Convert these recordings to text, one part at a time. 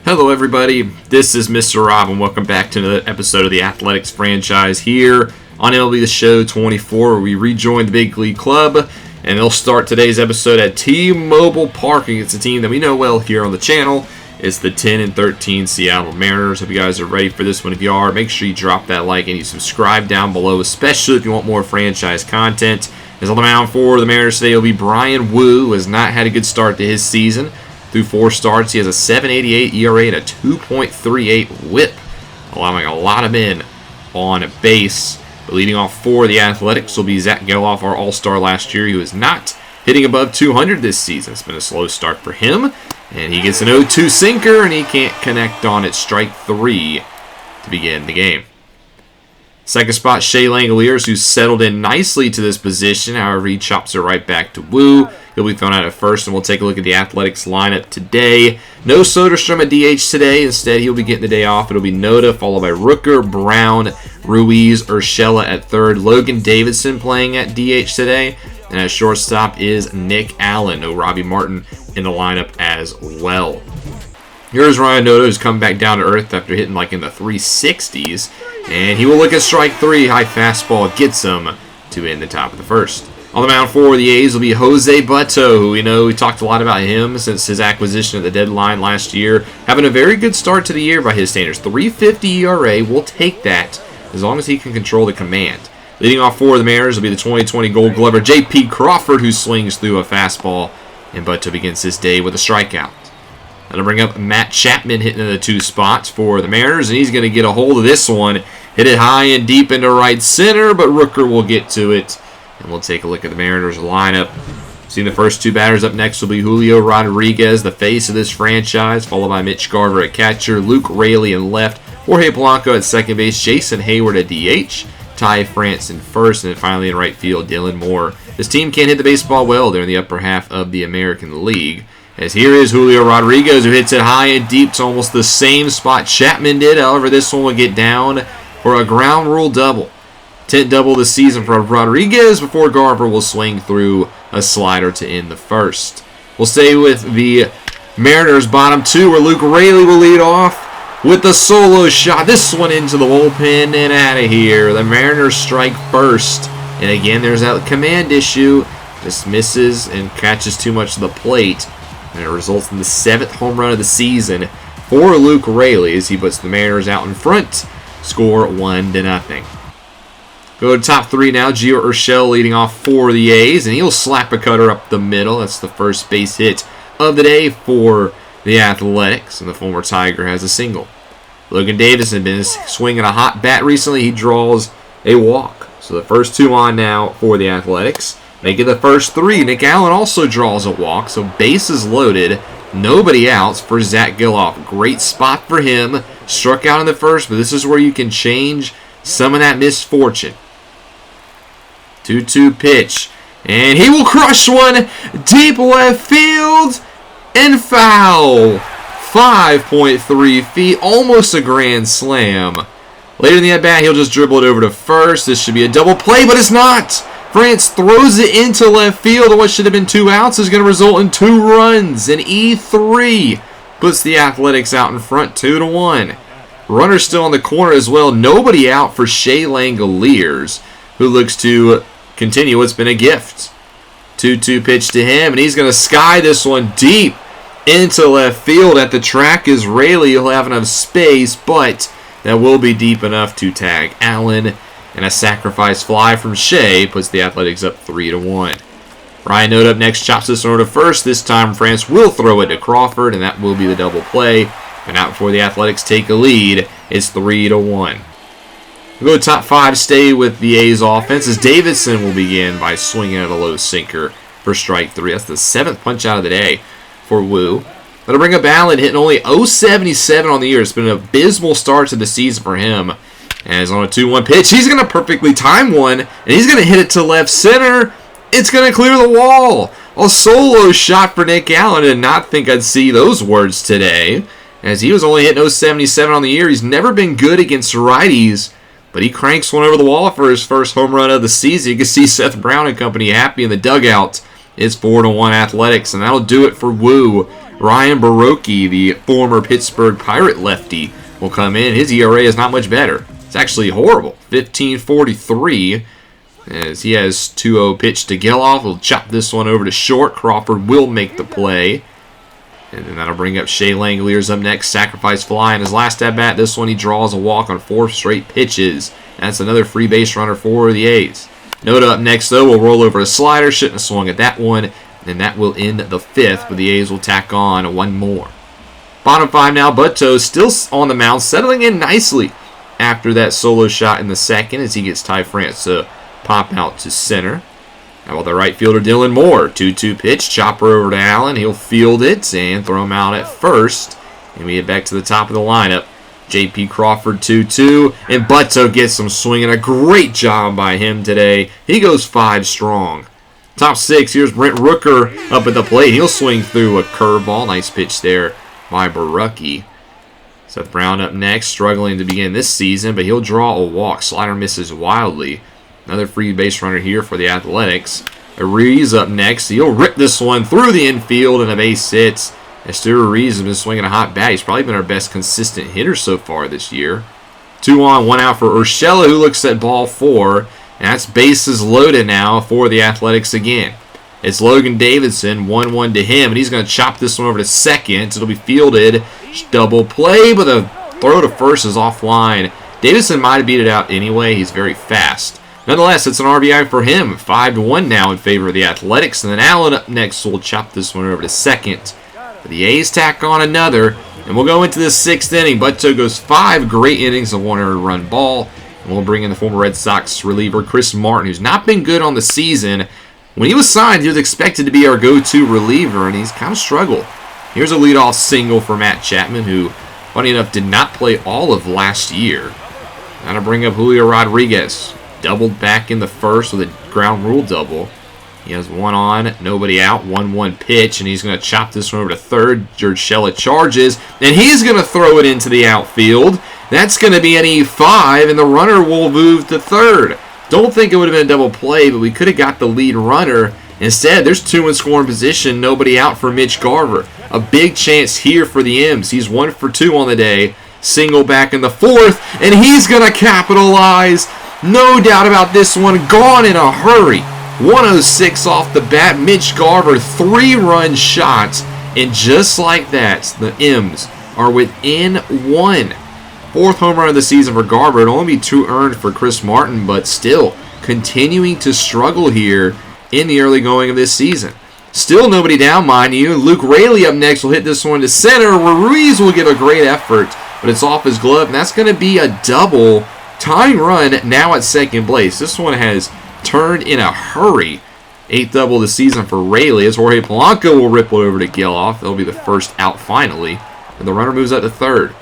Hello everybody, this is Mr. Rob and welcome back to another episode of the Athletics franchise here on MLB The Show 24 where we rejoin the Big League Club, and they'll start today's episode at T-Mobile Park against a team that we know well here on the channel. It's the 10-13 Seattle Mariners. Hope you guys are ready for this one. If you are, make sure you drop that like and you subscribe down below, especially if you want more franchise content. As on the mound for the Mariners today will be Bryan Woo, who has not had a good start to his season. Through 4 starts, he has a 7.88 ERA and a 2.38 WHIP, allowing a lot of men on base. But leading off for the Athletics will be Zach Geloff, our All-Star last year. He was not hitting above 200 this season. It's been a slow start for him. And he gets an 0-2 sinker, and he can't connect on it. Strike 3 to begin the game. Second spot, Shea Langeliers, who's settled in nicely to this position. However, he chops it right back to Woo. He'll be thrown out at first, and we'll take a look at the Athletics lineup today. No Soderstrom at DH today. Instead, he'll be getting the day off. It'll be Noda, followed by Rooker, Brown, Ruiz, Urshela at third. Logan Davidson playing at DH today. And at shortstop is Nick Allen. No Robbie Martin in the lineup as well. Here's Ryan Noda, who's come back down to earth after hitting like in the 360s. And he will look at strike 3. High fastball gets him to end the top of the first. On the mound for the A's will be Jose Butto, who we talked a lot about him since his acquisition at the deadline last year. Having a very good start to the year by his standards. 3.50 ERA, we'll take that as long as he can control the command. Leading off for the Mariners will be the 2020 Gold Glover J.P. Crawford, who swings through a fastball. And Butto begins his day with a strikeout. That'll bring up Matt Chapman hitting in the 2 spots for the Mariners, and he's going to get a hold of this one. Hit it high and deep into right center, but Rooker will get to it. And we'll take a look at the Mariners lineup. Seeing the first 2 batters up next will be Julio Rodriguez, the face of this franchise, followed by Mitch Garver at catcher, Luke Raley in left, Jorge Polanco at second base, Jason Hayward at DH, Ty France in first, and then finally in right field, Dylan Moore. This team can't hit the baseball well. They're in the upper half of the American League. As here is Julio Rodriguez, who hits it high and deep to almost the same spot Chapman did. However, this one will get down for a ground rule double. 10th double this season for Rodriguez before Garver will swing through a slider to end the first. We'll stay with the Mariners bottom 2, where Luke Raley will lead off with the solo shot. This one into the bullpen and out of here. The Mariners strike first. And again, there's that command issue. Just misses and catches too much of the plate. And it results in the 7th home run of the season for Luke Raley as he puts the Mariners out in front. Score 1-0. Go to top 3 now. Gio Urshela leading off for the A's, and he'll slap a cutter up the middle. That's the first base hit of the day for the Athletics, and the former Tiger has a single. Logan Davidson has been swinging a hot bat recently. He draws a walk. So the first 2 on now for the Athletics. Making the first 3. Nick Allen also draws a walk, so bases loaded. Nobody outs for Zach Geloff. Great spot for him. Struck out in the first, but this is where you can change some of that misfortune. 2-2 pitch. And he will crush one deep left field and foul. 5.3 feet. Almost a grand slam. Later in the at-bat, he'll just dribble it over to first. This should be a double play, but it's not. France throws it into left field, and what should have been 2 outs is going to result in 2 runs. And E3 puts the Athletics out in front 2-1. Runner still on the corner as well. Nobody out for Shea Langeliers, who looks to continue what's been a gift. 2-2 pitch to him, and he's going to sky this one deep into left field. At the track is Raley. He'll have enough space, but that will be deep enough to tag Allen. And a sacrifice fly from Shea puts the Athletics up 3-1. Ryan Noda up next, chops this one to first. This time France will throw it to Crawford, and that will be the double play. And out before the Athletics take a lead, it's 3-1. We'll go to top 5, stay with the A's offense, as Davidson will begin by swinging at a low sinker for strike 3. That's the 7th punch out of the day for Woo. That'll bring up Allen, hitting only .077 on the year. It's been an abysmal start to the season for him. As on a 2-1 pitch, he's going to perfectly time one, and he's going to hit it to left center. It's going to clear the wall. A solo shot for Nick Allen. I did not think I'd see those words today, as he was only hitting .077 on the year. He's never been good against righties, but he cranks one over the wall for his first home run of the season. You can see Seth Brown and company happy in the dugout. It's 4-1 Athletics, and that'll do it for Woo. Ryan Baroque, the former Pittsburgh Pirate lefty, will come in. His ERA is not much better. It's actually horrible. 15.43. As he has 2-0 pitch to Geloff. He'll chop this one over to short. Crawford will make the play. And then that'll bring up Shea Langoliers up next. Sacrifice fly in his last at-bat. This one he draws a walk on 4 straight pitches. That's another free base runner for the A's. Noda up next, though, will roll over a slider. Shouldn't have swung at that one. And that will end the 5th, but the A's will tack on one more. Bottom 5 now. Butto still on the mound, settling in nicely after that solo shot in the 2nd as he gets Ty France to pop out to center. Now the right fielder Dylan Moore, 2-2 pitch, chopper over to Allen. He'll field it and throw him out at first. And we get back to the top of the lineup. J.P. Crawford 2-2, and Butto gets some swinging. A great job by him today. He goes 5 strong. Top 6, here's Brent Rooker up at the plate. He'll swing through a curveball. Nice pitch there by Barucki. Seth Brown up next, struggling to begin this season, but he'll draw a walk. Slider misses wildly. Another free base runner here for the Athletics. Ruiz up next. He'll rip this one through the infield and a base hit. As Stuart Ruiz has been swinging a hot bat. He's probably been our best consistent hitter so far this year. 2 on, 1 out for Urshela, who looks at ball 4. And that's bases loaded now for the Athletics again. It's Logan Davidson, 1-1 to him. And he's going to chop this one over to second. It'll be fielded. Double play, but the throw to first is offline. Davidson might have beat it out anyway. He's very fast. Nonetheless, it's an RBI for him. 5-1 now in favor of the Athletics. And then Allen up next will chop this one over to second. But the A's tack on another. And we'll go into the 6th inning. Butto goes 5 great innings of 1 earned run ball. And we'll bring in the former Red Sox reliever Chris Martin, who's not been good on the season. When he was signed, he was expected to be our go-to reliever, and he's kind of struggled. Here's a leadoff single for Matt Chapman, who, funny enough, did not play all of last year. Now to bring up Julio Rodriguez. Doubled back in the 1st with a ground rule double. He has 1 on, nobody out, 1-1 pitch, and he's going to chop this one over to 3rd. Urshela charges, and he's going to throw it into the outfield. That's going to be an E5, and the runner will move to 3rd. Don't think it would have been a double play, but we could have got the lead runner. Instead, there's 2 in scoring position, nobody out for Mitch Garver. A big chance here for the M's. He's 1 for 2 on the day. Single back in the 4th, and he's going to capitalize. No doubt about this one. Gone in a hurry. 106 off the bat. Mitch Garver, 3-run shots. And just like that, the M's are within 1. 4th home run of the season for Garver. It'll only be 2 earned for Chris Martin, but still continuing to struggle here in the early going of this season. Still nobody down, mind you. Luke Raley up next will hit this one to center. Ruiz will give a great effort, but it's off his glove, and that's going to be a double. Tying run now at 2nd base. This one has turned in a hurry. 8th double of the season for Raley as Jorge Polanco will ripple over to Geloff. That'll be the first out finally. And the runner moves up to 3rd.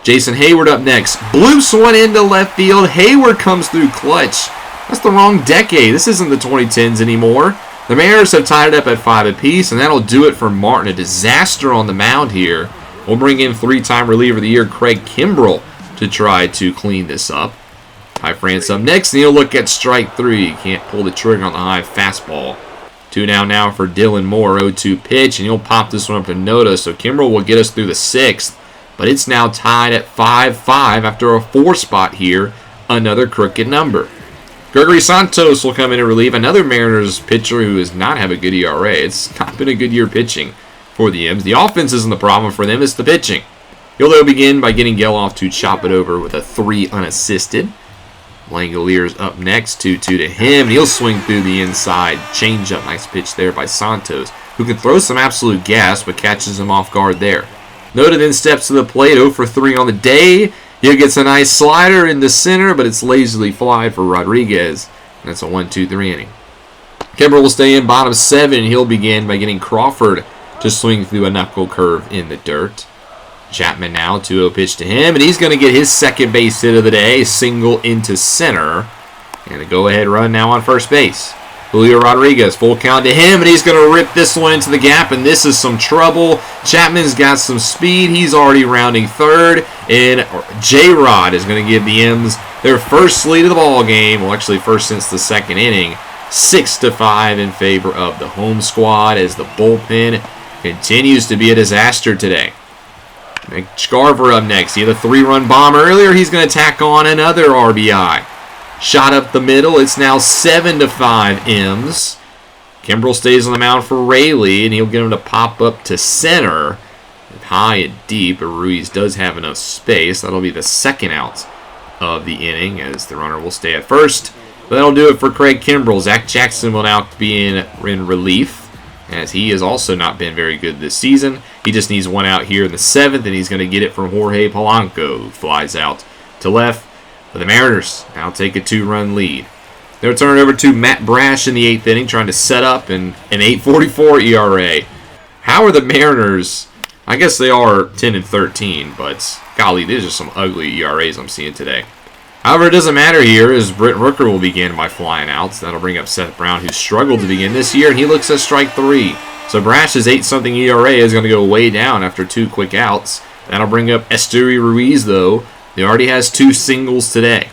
Jason Hayward up next. Bloops one into left field. Hayward comes through clutch. That's the wrong decade. This isn't the 2010s anymore. The Mariners have tied it up at 5 apiece, and that'll do it for Martin. A disaster on the mound here. We'll bring in 3-time reliever of the year Craig Kimbrell to try to clean this up. Ty France up next, and he'll look at strike 3. Can't pull the trigger on the high fastball. 2 down now for Dylan Moore, 0-2 pitch, and he'll pop this one up to Noda, so Kimbrell will get us through the 6th. But it's now tied at 5-5 after a 4 spot here. Another crooked number. Gregory Santos will come in and relieve another Mariners pitcher who does not have a good ERA. It's not been a good year pitching for the M's. The offense isn't the problem for them, it's the pitching. He'll though begin by getting Geloff to chop it over with a 3 unassisted. Langoliers up next, 2-2 to him. He'll swing through the inside. Change-up, nice pitch there by Santos, who can throw some absolute gas, but catches him off guard there. Noda then steps to the plate, 0 for 3 on the day. He gets a nice slider in the center, but it's lazily fly for Rodriguez. And that's a 1-2-3 inning. Kimbrell will stay in bottom 7. He'll begin by getting Crawford to swing through a knuckle curve in the dirt. Chapman now, 2-0 pitch to him, and he's going to get his 2nd base hit of the day, single into center. And a go-ahead run now on first base. Julio Rodriguez, full count to him, and he's going to rip this one into the gap, and this is some trouble. Chapman's got some speed. He's already rounding 3rd, and J-Rod is going to give the M's their first lead of the ball game. Well, actually first since the 2nd inning. 6-5 in favor of the home squad as the bullpen continues to be a disaster today. McScarver up next. He had a 3-run bomb earlier. He's going to tack on another RBI. Shot up the middle. It's now 7-5 M's. Kimbrel stays on the mound for Rayleigh, and he'll get him to pop up to center. High and deep, but Ruiz does have enough space. That'll be the second out of the inning, as the runner will stay at first. But that'll do it for Craig Kimbrel. Zach Jackson will now be in relief, as he has also not been very good this season. He just needs one out here in the 7th, and he's going to get it from Jorge Polanco, who flies out to left. But the Mariners now take a 2-run lead. They'll turn it over to Matt Brash in the 8th inning, trying to set up an 8.44 ERA. How are the Mariners? I guess they are 10-13, but golly, these are some ugly ERAs I'm seeing today. However, it doesn't matter here, as Britt Rooker will begin by flying out. That'll bring up Seth Brown, who struggled to begin this year, and he looks at strike 3. So Brash's 8-something ERA is going to go way down after 2 quick outs. That'll bring up Esteury Ruiz, though. He already has 2 singles today.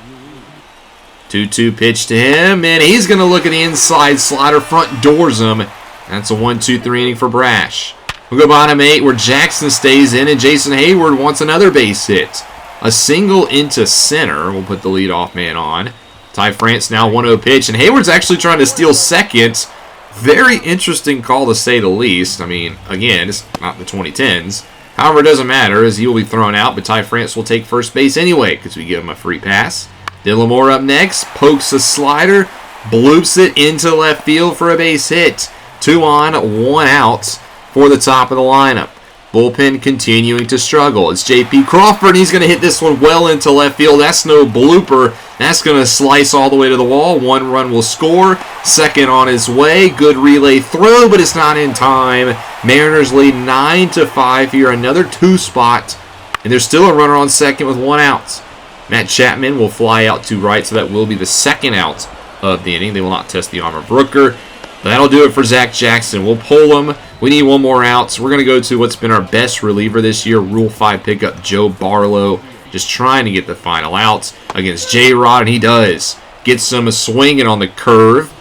2-2 pitch to him, and he's going to look at the inside slider, front doors him. That's a 1-2-3 inning for Brash. We'll go bottom 8 where Jackson stays in, and Jason Hayward wants another base hit. A single into center. We'll put the leadoff man on. Ty France now 1-0 pitch, and Hayward's actually trying to steal second. Very interesting call to say the least. I mean, again, it's not the 2010s. However, it doesn't matter, as he will be thrown out, but Ty France will take first base anyway because we give him a free pass. Dylan Moore up next, pokes a slider, bloops it into left field for a base hit. 2 on, 1 out for the top of the lineup. Bullpen continuing to struggle. It's J.P. Crawford, and he's going to hit this one well into left field. That's no blooper. That's going to slice all the way to the wall. 1 run will score. Second on his way. Good relay throw, but it's not in time. Mariners lead 9-5 here. Another 2 spot, and there's still a runner on second with 1 out. Matt Chapman will fly out to right, so that will be the second out of the inning. They will not test the arm of Rooker. But that'll do it for Zach Jackson. We'll pull him. We need 1 more out, so we're going to go to what's been our best reliever this year, Rule 5 pickup, Joe Barlow. Just trying to get the final out against J-Rod, and he does. Gets some swinging on the curve.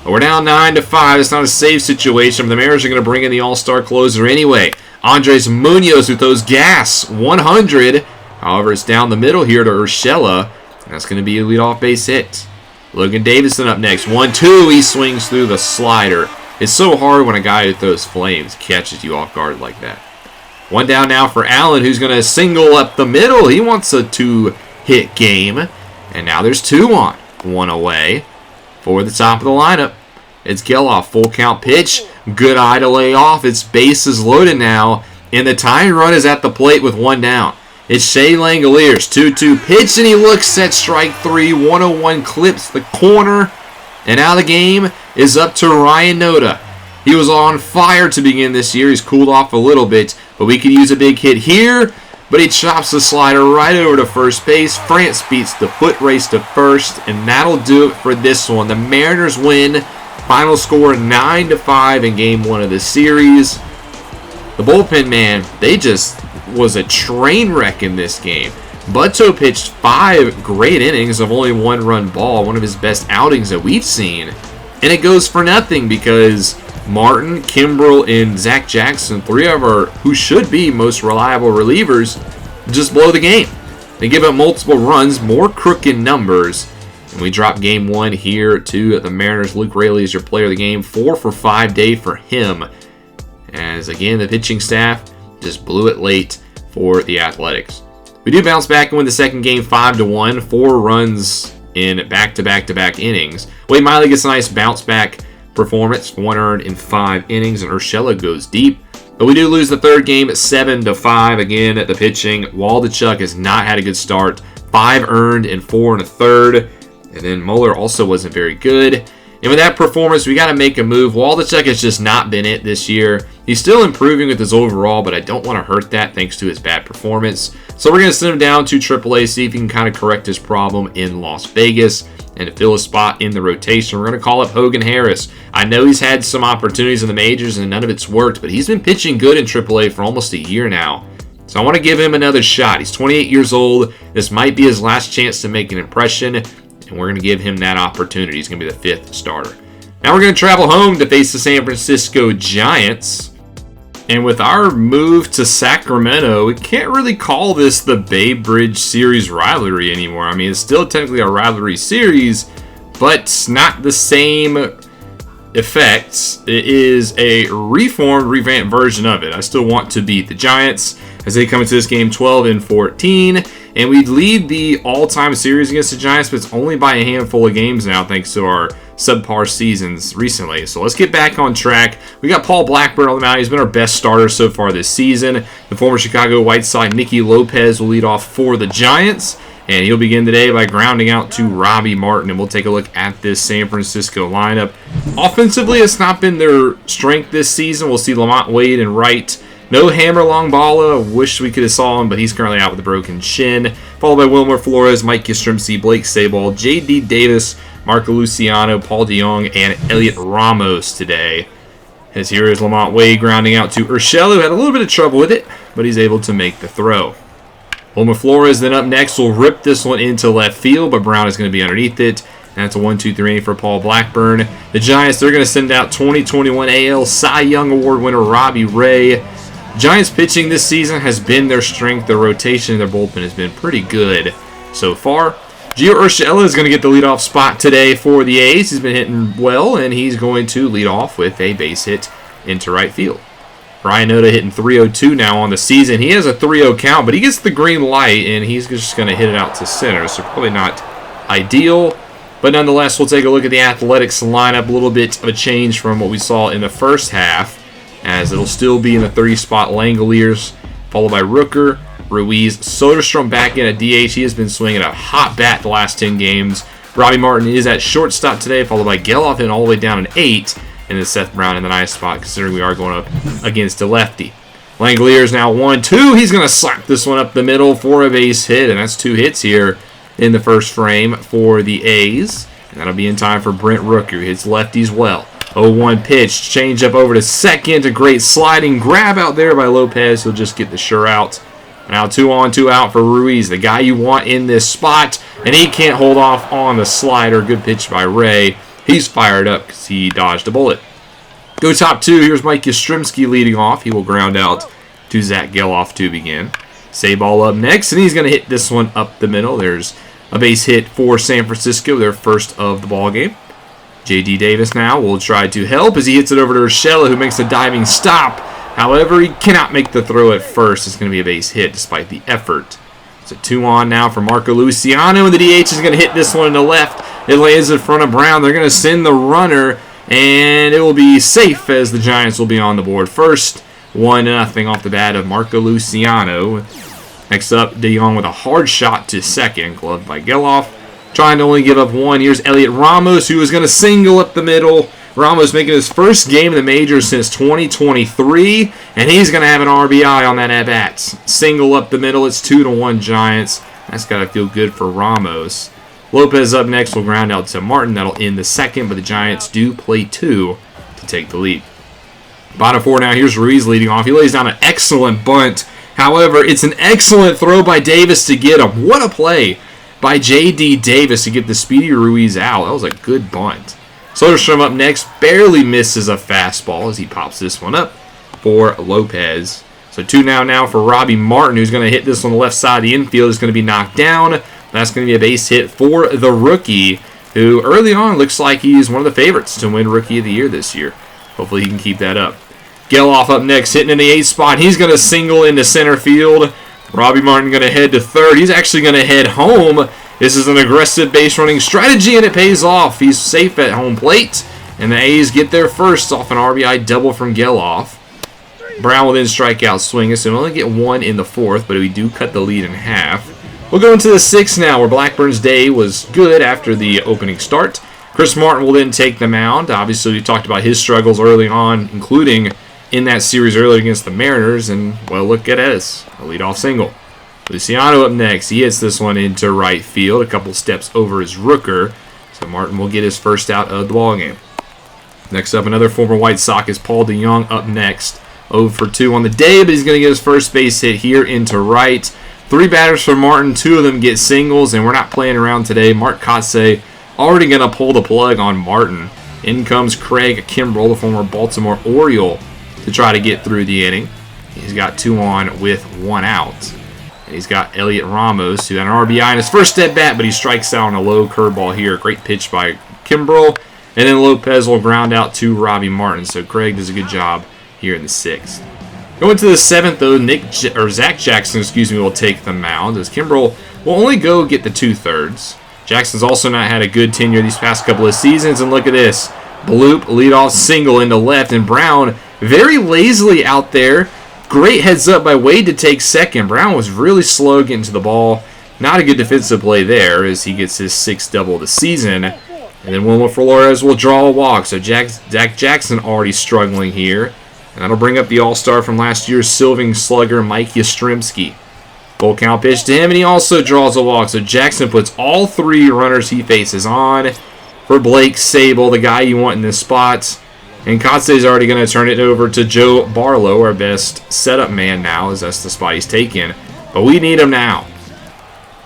But we're down 9-5. It's not a safe situation, but the Mariners are going to bring in the all-star closer anyway. Andres Munoz, who throws gas, 100. However, it's down the middle here to Urshela. That's going to be a leadoff base hit. Logan Davison up next. 1-2. He swings through the slider. It's so hard when a guy who throws flames catches you off guard like that. 1 down now for Allen, who's going to single up the middle. He wants a 2-hit game. And now there's 2 on. 1 away for the top of the lineup. It's Geloff. Full count pitch. Good eye to lay off. Its base is loaded now. And the tying run is at the plate with 1 down. It's Shea Langoliers. 2-2 pitch, and he looks at strike 3. 101 clips the corner. And now the game is up to Ryan Noda. He was on fire to begin this year. He's cooled off a little bit, but we could use a big hit here. But he chops the slider right over to first base. France beats the foot race to first, and that'll do it for this one. The Mariners win. Final score 9-5 in Game 1 of the series. The bullpen, man, they just was a train wreck in this game. Butto pitched 5 great innings of only 1 run ball, one of his best outings that we've seen. And it goes for nothing because Martin, Kimbrel, and Zach Jackson, 3 of our who should be most reliable relievers, just blow the game. They give up multiple runs, more crooked numbers, and we drop Game 1 here to the Mariners. Luke Raley is your player of the game. 4 for 5 day for him. As again, the pitching staff just blew it late for the Athletics. We do bounce back and win the second game 5-1, 4 runs in back-to-back-to-back innings. Wade Miley gets a nice bounce-back performance, 1 earned in 5 innings, and Urshela goes deep. But we do lose the third game at 7-5. Again, at the pitching, Waldichuk has not had a good start. 5 earned in 4 1/3. And then Mueller also wasn't very good. And with that performance, we got to make a move. Waldichuk has just not been it this year. He's still improving with his overall, but I don't want to hurt that thanks to his bad performance. So we're going to send him down to AAA, see if he can kind of correct his problem in Las Vegas and to fill a spot in the rotation. We're going to call up Hogan Harris. I know he's had some opportunities in the majors and none of it's worked, but he's been pitching good in AAA for almost a year now. So I want to give him another shot. He's 28 years old. This might be his last chance to make an impression, and we're going to give him that opportunity. He's going to be the 5th starter. Now we're going to travel home to face the San Francisco Giants. And with our move to Sacramento, we can't really call this the Bay Bridge Series rivalry anymore. I mean, it's still technically a rivalry series, but it's not the same effects. It is a reformed, revamped version of it. I still want to beat the Giants as they come into this game 12-14, and we lead the all-time series against the Giants, but it's only by a handful of games now thanks to our subpar seasons recently. So let's get back on track. We got Paul Blackburn on the mound. He's been our best starter so far this season. The former Chicago White Sox Nicky Lopez will lead off for the Giants, and he'll begin today by grounding out to Robbie Martin. And we'll take a look at this San Francisco lineup. Offensively, it's not been their strength this season. We'll see Lamont Wade and right. No Hammer Longballa. Wish we could have saw him, but he's currently out with a broken shin. Followed by Wilmer Flores, Mike Yastrzemski, Blake Sabol, J.D. Davis, Marco Luciano, Paul DeJong, and Elliot Ramos today. As here is Lamont Wade grounding out to Urshela, who had a little bit of trouble with it, but he's able to make the throw. Wilmer Flores then up next will rip this one into left field, but Brown is going to be underneath it. And that's a 1-2-3 for Paul Blackburn. The Giants, they're going to send out 2021 AL Cy Young Award winner Robbie Ray. Giants pitching this season has been their strength. Their rotation in their bullpen has been pretty good so far. Gio Urshela is going to get the leadoff spot today for the A's. He's been hitting well, and he's going to lead off with a base hit into right field. Ryan Noda hitting 302 now on the season. He has a 3-0 count, but he gets the green light, and he's just going to hit it out to center, so probably not ideal. But nonetheless, we'll take a look at the Athletics lineup. A little bit of a change from what we saw in the first half, as it'll still be in the 30-spot Langoliers, followed by Rooker, Ruiz, Soderstrom back in at DH. He has been swinging a hot bat the last 10 games. Robbie Martin is at shortstop today, followed by Geloff in all the way down in 8, and then Seth Brown in the 9th spot, considering we are going up against a lefty. Langoliers now 1-2. He's going to slap this one up the middle for a base hit, and that's 2 hits here in the first frame for the A's. And that'll be in time for Brent Rooker, who hits lefties well. 0-1 pitch, change up over to second. A great sliding grab out there by Lopez. He'll just get the sure out. Now 2 on, 2 out for Ruiz, the guy you want in this spot, and he can't hold off on the slider. Good pitch by Ray. He's fired up because he dodged a bullet. Go top 2. Here's Mike Yastrzemski leading off. He will ground out to Zach Geloff to begin. Sabol up next, and he's going to hit this one up the middle. There's a base hit for San Francisco, their first of the ball game. J.D. Davis now will try to help as he hits it over to Urshela, who makes a diving stop. However, he cannot make the throw at first. It's going to be a base hit despite the effort. It's a 2 on now for Marco Luciano, and the DH is going to hit this one in the left. It lands in front of Brown. They're going to send the runner, and it will be safe as the Giants will be on the board first. 1-0 off the bat of Marco Luciano. Next up, DeJong with a hard shot to second, gloved by Geloff. Trying to only give up 1. Here's Elliot Ramos, who is going to single up the middle. Ramos making his first game in the majors since 2023, and he's going to have an RBI on that at-bat. Single up the middle. It's 2-1 Giants. That's got to feel good for Ramos. Lopez up next will ground out to Martin. That'll end the second, but the Giants do play 2 to take the lead. Bottom 4 now. Here's Ruiz leading off. He lays down an excellent bunt. However, it's an excellent throw by Davis to get him. What a play by J.D. Davis to get the speedy Ruiz out. That was a good bunt. Soderstrom up next, barely misses a fastball as he pops this one up for Lopez. So 2 now for Robbie Martin, who's going to hit this on the left side of the infield. Is going to be knocked down. That's going to be a base hit for the rookie, who early on looks like he's one of the favorites to win Rookie of the Year this year. Hopefully he can keep that up. Geloff up next, hitting in the 8th spot. He's going to single into center field. Robbie Martin going to head to third. He's actually going to head home. This is an aggressive base running strategy, and it pays off. He's safe at home plate, and the A's get there first off an RBI double from Geloff. Brown will then strike out Swingin, so we'll only get 1 in the 4th, but we do cut the lead in half. We'll go into the 6th now, where Blackburn's day was good after the opening start. Chris Martin will then take the mound. Obviously, we talked about his struggles early on, including in that series earlier against the Mariners, and, well, look at this, a leadoff single. Luciano up next. He hits this one into right field, a couple steps over his Rooker, so Martin will get his first out of the ballgame. Next up, another former White Sox is Paul DeJong up next. 0 for 2 on the day, but he's going to get his first base hit here into right. 3 batters for Martin, 2 of them get singles, and we're not playing around today. Mark Kotsay already going to pull the plug on Martin. In comes Craig Kimbrell, the former Baltimore Oriole, to try to get through the inning. He's got 2 on with 1 out. And he's got Elliot Ramos, who had an RBI in his first at-bat, but he strikes out on a low curveball here. Great pitch by Kimbrel. And then Lopez will ground out to Robbie Martin. So Craig does a good job here in the 6th. Going to the 7th, though, Zach Jackson, will take the mound, as Kimbrel will only go get the 2/3. Jackson's also not had a good tenure these past couple of seasons, and look at this. Bloop, leadoff single into left, and Brown very lazily out there. Great heads up by Wade to take second. Brown was really slow getting to the ball. Not a good defensive play there as he gets his 6th double of the season. And then Wilmer Flores will draw a walk. So Zach Jackson already struggling here. And that'll bring up the all-star from last year's Sylvan slugger, Mike Yastrzemski. Full count pitch to him, and he also draws a walk. So Jackson puts all 3 runners he faces on for Blake Sable, the guy you want in this spot. And Kotze's already going to turn it over to Joe Barlow, our best setup man now, as that's the spot he's taken. But we need him now.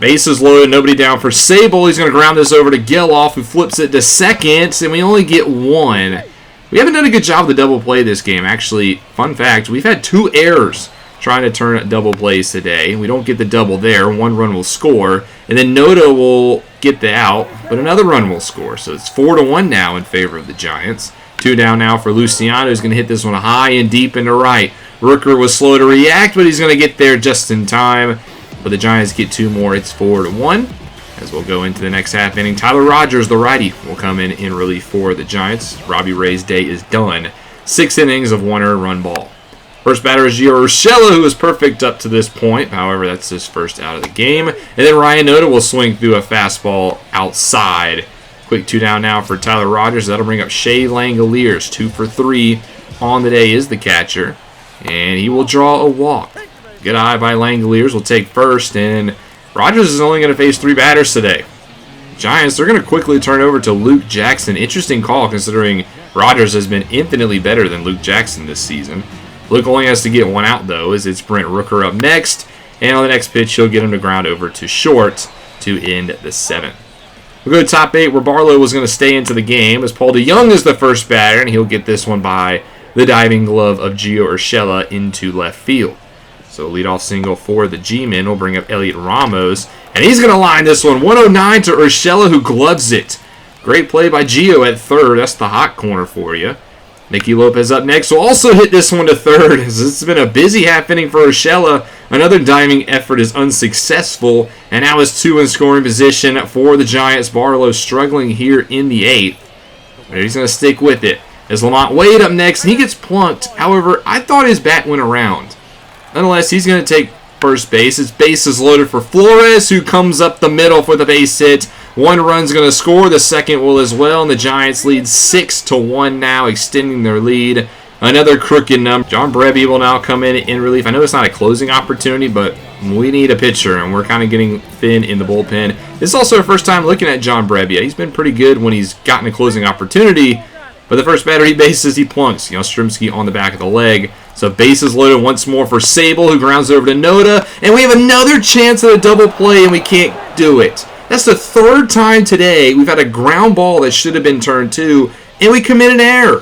Bases loaded, nobody down for Sable. He's going to ground this over to Geloff, who flips it to second, and we only get 1. We haven't done a good job of the double play this game. Actually, fun fact, we've had 2 errors trying to turn double plays today. We don't get the double there. 1 run will score, and then Noda will get the out, but another run will score. So it's 4-1 now in favor of the Giants. 2 down now for Luciano, who's going to hit this one high and deep into right. Rooker was slow to react, but he's going to get there just in time. But the Giants get 2 more. It's 4-1. As we'll go into the next half inning, Tyler Rogers, the righty, will come in relief for the Giants. Robbie Ray's day is done. 6 innings of 1 earned run ball. First batter is Gio Urshela, who was perfect up to this point. However, that's his first out of the game. And then Ryan Noda will swing through a fastball outside. Quick 2 down now for Tyler Rogers. That'll bring up Shea Langoliers. 2 for 3 on the day is the catcher. And he will draw a walk. Good eye by Langoliers. Will take first, and Rogers is only going to face 3 batters today. Giants, they're going to quickly turn over to Luke Jackson. Interesting call considering Rogers has been infinitely better than Luke Jackson this season. Luke only has to get 1 out, though, as it's Brent Rooker up next. And on the next pitch, he'll get him to ground over to short to end the 7th. We'll go to top 8, where Barlow was going to stay into the game, as Paul DeYoung is the first batter, and he'll get this one by the diving glove of Gio Urshela into left field. So leadoff single for the G-men will bring up Elliot Ramos. And he's going to line this one 109 to Urshela, who gloves it. Great play by Gio at third. That's the hot corner for you. Nicky Lopez up next will also hit this one to third. It's been a busy half inning for Urshela. Another diving effort is unsuccessful. And now it's 2 in scoring position for the Giants. Barlow struggling here in the 8th. But he's going to stick with it. As Lamont Wade up next, and he gets plunked. However, I thought his bat went around. Nonetheless, he's going to take first base. His base is loaded for Flores, who comes up the middle for the base hit. 1 run's going to score. The second will as well. And the Giants lead 6-1 now, extending their lead. Another crooked number. John Brebbie will now come in relief. I know it's not a closing opportunity, but we need a pitcher, and we're kind of getting thin in the bullpen. This is also our first time looking at John Brebbie. He's been pretty good when he's gotten a closing opportunity. But the first batter he bases, he plunks. Yastrzemski on the back of the leg. So bases loaded once more for Sable, who grounds over to Noda. And we have another chance at a double play, and we can't do it. That's the 3rd time today we've had a ground ball that should have been turned 2, and we commit an error.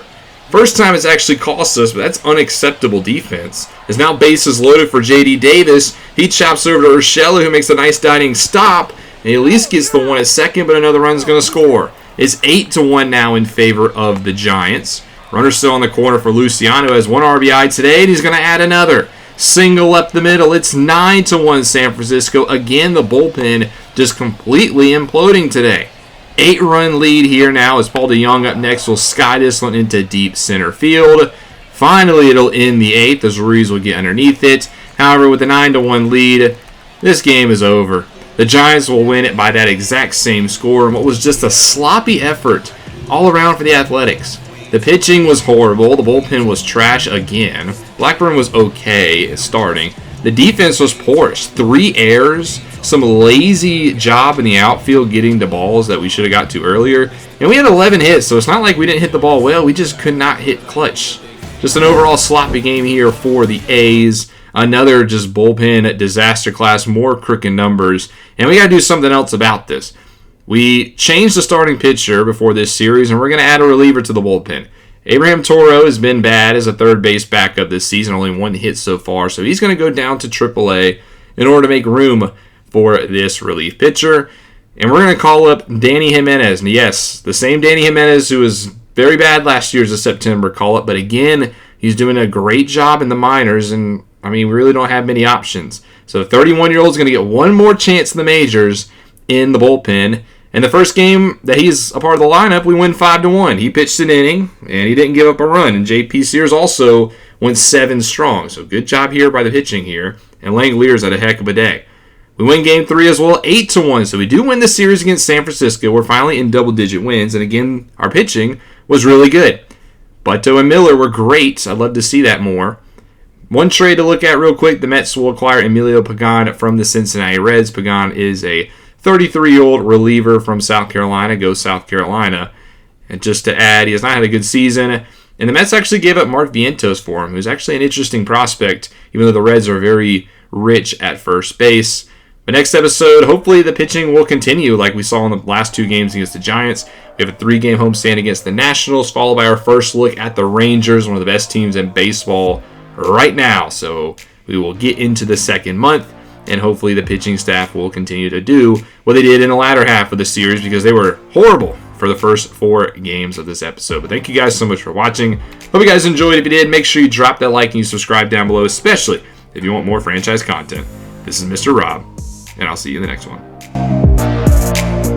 First time it's actually cost us, but that's unacceptable defense. As now bases loaded for J.D. Davis. He chops over to Urshela, who makes a nice diving stop. And he at least gets the 1 at second, but another run's going to score. It's 8-1 now in favor of the Giants. Runner still on the corner for Luciano. Has 1 RBI today, and he's going to add another. Single up the middle. It's 9-1 San Francisco. Again, the bullpen just completely imploding today. 8-run lead here now as Paul DeYoung up next will sky this one into deep center field. Finally, it'll end the 8th as Ruiz will get underneath it. However, with the 9-1 lead, this game is over. The Giants will win it by that exact same score in what was just a sloppy effort all around for the Athletics. The pitching was horrible. The bullpen was trash again. Blackburn was okay starting. The defense was porous. 3 errors, some lazy job in the outfield getting to balls that we should have got to earlier. And we had 11 hits, so it's not like we didn't hit the ball well. We just could not hit clutch. Just an overall sloppy game here for the A's. Another just bullpen disaster class, more crooked numbers. And we got to do something else about this. We changed the starting pitcher before this series, and we're going to add a reliever to the bullpen. Abraham Toro has been bad as a third base backup this season, only 1 hit so far, so he's going to go down to AAA in order to make room for this relief pitcher. And we're going to call up Danny Jimenez. And yes, the same Danny Jimenez who was very bad last year as a September call-up, but again, he's doing a great job in the minors, and I mean, we really don't have many options. So the 31-year-old is going to get one more chance in the majors in the bullpen. And the first game that he's a part of the lineup, we win 5-1. He pitched an inning, and he didn't give up a run. And J.P. Sears also went 7 strong. So good job here by the pitching here. And Langlear's had a heck of a day. We win Game 3 as well, 8-1. So we do win the series against San Francisco. We're finally in double-digit wins. And again, our pitching was really good. Butto and Miller were great. I'd love to see that more. One trade to look at real quick. The Mets will acquire Emilio Pagan from the Cincinnati Reds. Pagan is a 33-year-old reliever from South Carolina. Go South Carolina. And just to add, he has not had a good season. And the Mets actually gave up Mark Vientos for him, who's actually an interesting prospect, even though the Reds are very rich at first base. But next episode, hopefully the pitching will continue like we saw in the last 2 games against the Giants. We have a 3-game homestand against the Nationals, followed by our first look at the Rangers, one of the best teams in baseball right now. So we will get into the second month. And hopefully the pitching staff will continue to do what they did in the latter half of the series, because they were horrible for the first 4 games of this episode. But thank you guys so much for watching. Hope you guys enjoyed. If you did, make sure you drop that like and you subscribe down below, especially if you want more franchise content. This is Mr. Rob, and I'll see you in the next one.